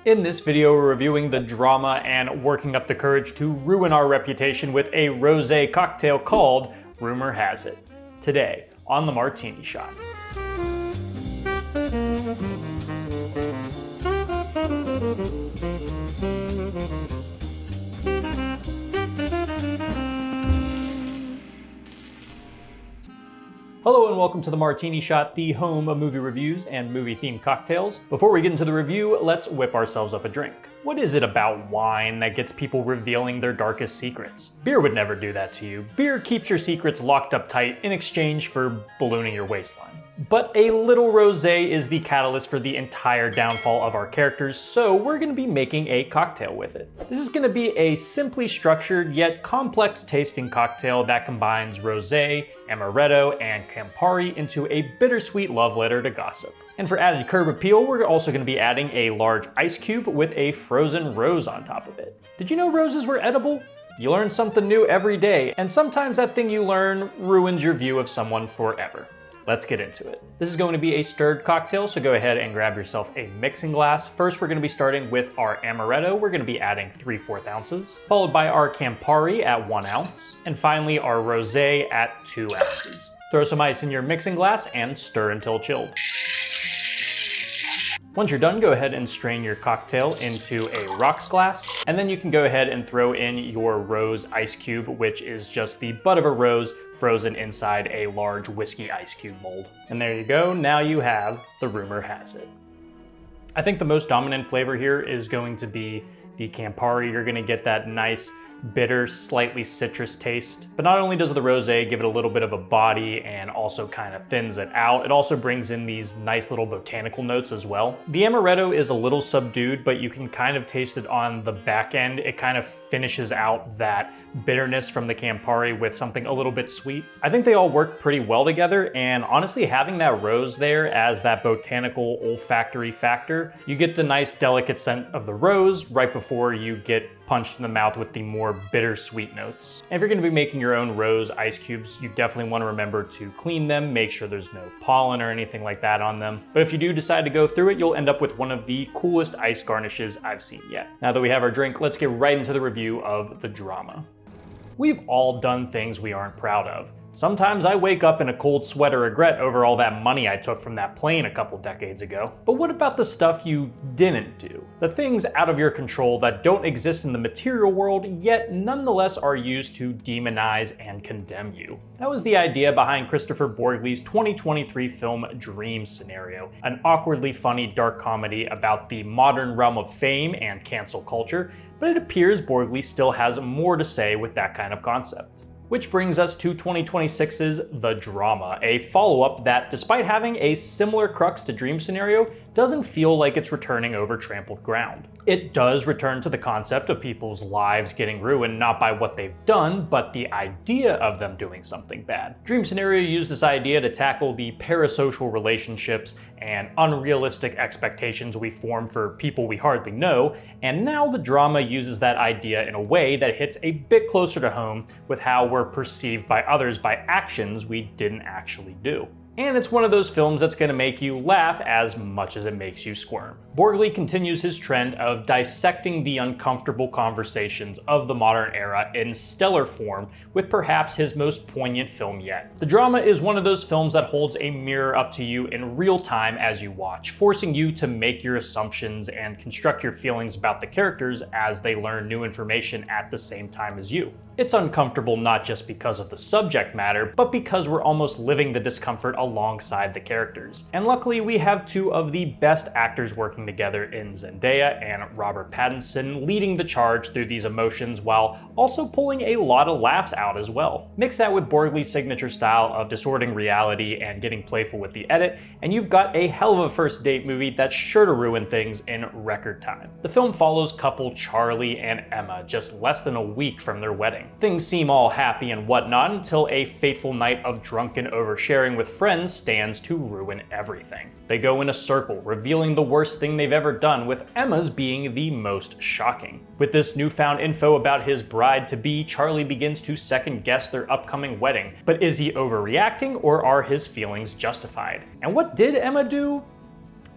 In this video, we're reviewing the drama and working up the courage to ruin our reputation with a rosé cocktail called Rumor Has It. Today, on the Martini Shot. Hello and welcome to the Martini Shot, the home of movie reviews and movie-themed cocktails. Before we get into the review, let's whip ourselves up a drink. What is it about wine that gets people revealing their darkest secrets? Beer would never do that to you. Beer keeps your secrets locked up tight in exchange for ballooning your waistline. But a little rosé is the catalyst for the entire downfall of our characters, so we're going to be making a cocktail with it. This is going to be a simply structured yet complex tasting cocktail that combines rosé, amaretto, and Campari into a bittersweet love letter to gossip. And for added curb appeal, we're also going to be adding a large ice cube with a frozen rose on top of it. Did you know roses were edible? You learn something new every day, and sometimes that thing you learn ruins your view of someone forever. Let's get into it. This is going to be a stirred cocktail, so go ahead and grab yourself a mixing glass. First, we're going to be starting with our amaretto. We're going to be adding 3/4 ounces, followed by our Campari at 1 ounce, and finally our rosé at 2 ounces. Throw some ice in your mixing glass and stir until chilled. Once you're done, go ahead and strain your cocktail into a rocks glass, and then you can go ahead and throw in your rose ice cube, which is just the bud of a rose frozen inside a large whiskey ice cube mold. And there you go, now you have the Rumor Has It. I think the most dominant flavor here is going to be the Campari. You're gonna get that nice bitter, slightly citrus taste. But not only does the rosé give it a little bit of a body and also kind of thins it out, it also brings in these nice little botanical notes as well. The amaretto is a little subdued, but you can kind of taste it on the back end. It kind of finishes out that bitterness from the Campari with something a little bit sweet. I think they all work pretty well together, and honestly, having that rose there as that botanical olfactory factor, you get the nice delicate scent of the rose right before you get punched in the mouth with the more bittersweet notes. And if you're gonna be making your own rose ice cubes, you definitely wanna remember to clean them, make sure there's no pollen or anything like that on them. But if you do decide to go through it, you'll end up with one of the coolest ice garnishes I've seen yet. Now that we have our drink, let's get right into the review of the drama. We've all done things we aren't proud of. Sometimes I wake up in a cold sweat of regret over all that money I took from that plane a couple decades ago. But what about the stuff you didn't do? The things out of your control that don't exist in the material world, yet nonetheless are used to demonize and condemn you. That was the idea behind Christopher Borgly's 2023 film Dream Scenario, an awkwardly funny dark comedy about the modern realm of fame and cancel culture, but it appears Borgly still has more to say with that kind of concept. Which brings us to 2026's The Drama, a follow-up that, despite having a similar crux to Dream Scenario, doesn't feel like it's returning over trampled ground. It does return to the concept of people's lives getting ruined not by what they've done, but the idea of them doing something bad. Dream Scenario used this idea to tackle the parasocial relationships and unrealistic expectations we form for people we hardly know, and now The Drama uses that idea in a way that hits a bit closer to home with how we're perceived by others by actions we didn't actually do. And it's one of those films that's gonna make you laugh as much as it makes you squirm. Borgly continues his trend of dissecting the uncomfortable conversations of the modern era in stellar form with perhaps his most poignant film yet. The Drama is one of those films that holds a mirror up to you in real time as you watch, forcing you to make your assumptions and construct your feelings about the characters as they learn new information at the same time as you. It's uncomfortable not just because of the subject matter, but because we're almost living the discomfort alongside the characters. And luckily, we have two of the best actors working together in Zendaya and Robert Pattinson leading the charge through these emotions while also pulling a lot of laughs out as well. Mix that with Borgly's signature style of distorting reality and getting playful with the edit, and you've got a hell of a first date movie that's sure to ruin things in record time. The film follows couple Charlie and Emma just less than a week from their wedding. Things seem all happy and whatnot until a fateful night of drunken oversharing with friends stands to ruin everything. They go in a circle, revealing the worst thing they've ever done, with Emma's being the most shocking. With this newfound info about his bride-to-be, Charlie begins to second-guess their upcoming wedding. But is he overreacting, or are his feelings justified? And what did Emma do?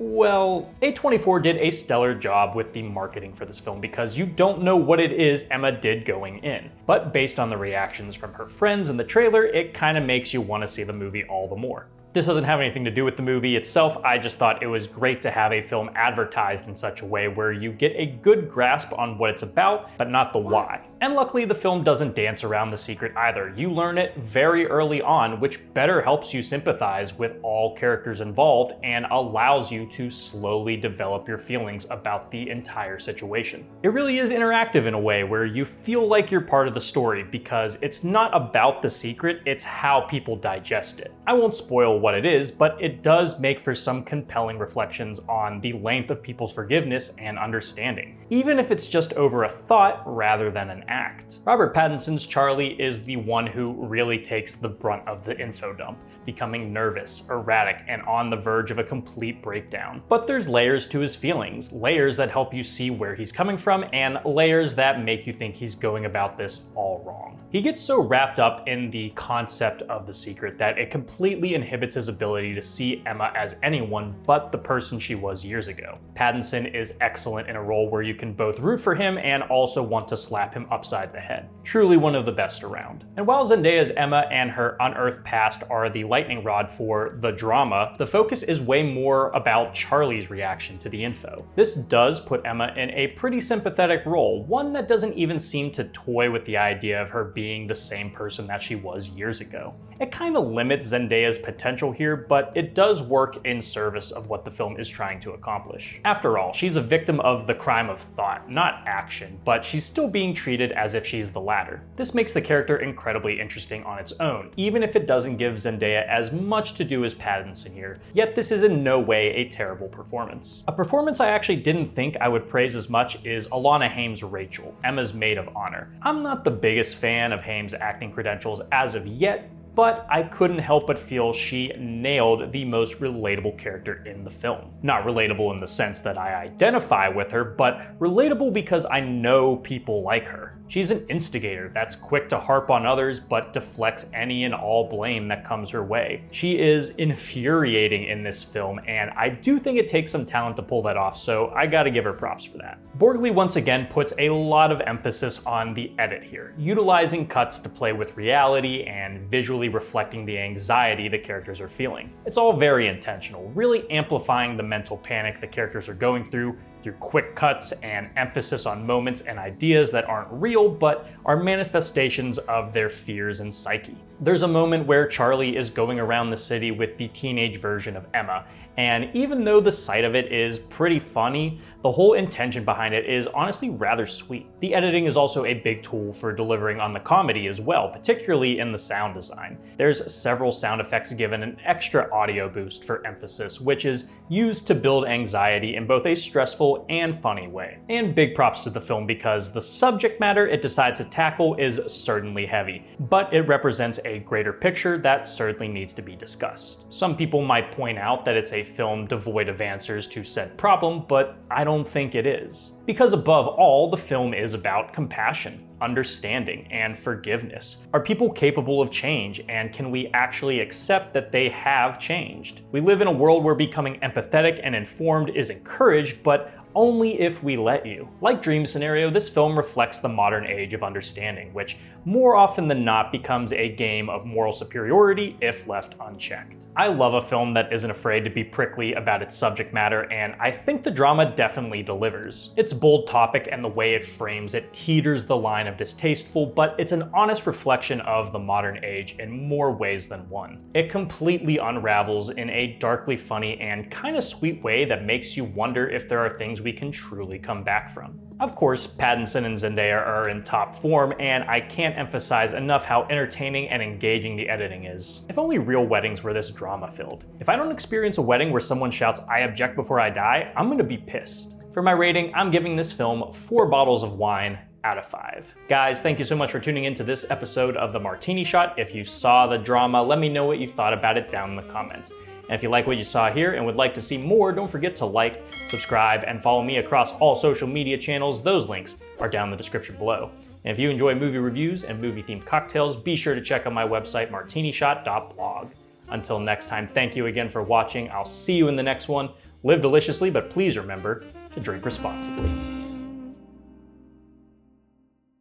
Well, A24 did a stellar job with the marketing for this film because you don't know what it is Emma did going in. But based on the reactions from her friends in the trailer, it kind of makes you want to see the movie all the more. This doesn't have anything to do with the movie itself. I just thought it was great to have a film advertised in such a way where you get a good grasp on what it's about, but not the why. And luckily, the film doesn't dance around the secret either. You learn it very early on, which better helps you sympathize with all characters involved and allows you to slowly develop your feelings about the entire situation. It really is interactive in a way where you feel like you're part of the story because it's not about the secret, it's how people digest it. I won't spoil what it is, but it does make for some compelling reflections on the length of people's forgiveness and understanding, even if it's just over a thought rather than an act. Robert Pattinson's Charlie is the one who really takes the brunt of the info dump, becoming nervous, erratic, and on the verge of a complete breakdown. But there's layers to his feelings, layers that help you see where he's coming from, and layers that make you think he's going about this all wrong. He gets so wrapped up in the concept of the secret that it completely inhibits his ability to see Emma as anyone but the person she was years ago. Pattinson is excellent in a role where you can both root for him and also want to slap him upside the head. Truly one of the best around. And while Zendaya's Emma and her unearthed past are the lightning rod for the drama, the focus is way more about Charlie's reaction to the info. This does put Emma in a pretty sympathetic role, one that doesn't even seem to toy with the idea of her being the same person that she was years ago. It kind of limits Zendaya's potential here, but it does work in service of what the film is trying to accomplish. After all, she's a victim of the crime of thought, not action, but she's still being treated as if she's the latter. This makes the character incredibly interesting on its own, even if it doesn't give Zendaya as much to do as Pattinson here, yet this is in no way a terrible performance. A performance I actually didn't think I would praise as much is Alana Haim's Rachel, Emma's maid of honor. I'm not the biggest fan of Haim's acting credentials as of yet, but I couldn't help but feel she nailed the most relatable character in the film. Not relatable in the sense that I identify with her, but relatable because I know people like her. She's an instigator that's quick to harp on others but deflects any and all blame that comes her way. She is infuriating in this film, and I do think it takes some talent to pull that off, so I gotta give her props for that. Borgley once again puts a lot of emphasis on the edit here, utilizing cuts to play with reality and visually reflecting the anxiety the characters are feeling. It's all very intentional, really amplifying the mental panic the characters are going through quick cuts and emphasis on moments and ideas that aren't real but are manifestations of their fears and psyche. There's a moment where Charlie is going around the city with the teenage version of Emma, and even though the sight of it is pretty funny, the whole intention behind it is honestly rather sweet. The editing is also a big tool for delivering on the comedy as well, particularly in the sound design. There's several sound effects given an extra audio boost for emphasis, which is used to build anxiety in both a stressful and funny way. And big props to the film because the subject matter it decides to tackle is certainly heavy, but it represents a greater picture that certainly needs to be discussed. Some people might point out that it's a film devoid of answers to said problem, but I don't think it is. Because above all, the film is about compassion, understanding, and forgiveness. Are people capable of change, and can we actually accept that they have changed? We live in a world where becoming empathetic and informed is encouraged, but only if we let you. Like Dream Scenario, this film reflects the modern age of understanding, which more often than not becomes a game of moral superiority if left unchecked. I love a film that isn't afraid to be prickly about its subject matter, and I think the drama definitely delivers. Its bold topic and the way it frames it teeters the line of distasteful, but it's an honest reflection of the modern age in more ways than one. It completely unravels in a darkly funny and kind of sweet way that makes you wonder if there are things we can truly come back from. Of course, Pattinson and Zendaya are in top form, and I can't emphasize enough how entertaining and engaging the editing is. If only real weddings were this drama-filled. If I don't experience a wedding where someone shouts, "I object before I die," I'm gonna be pissed. For my rating, I'm giving this film 4 bottles of wine out of 5. Guys, thank you so much for tuning into this episode of the Martini Shot. If you saw the drama, let me know what you thought about it down in the comments. And if you like what you saw here and would like to see more, don't forget to like, subscribe, and follow me across all social media channels. Those links are down in the description below. And if you enjoy movie reviews and movie-themed cocktails, be sure to check out my website, martinishot.blog. Until next time, thank you again for watching. I'll see you in the next one. Live deliciously, but please remember to drink responsibly.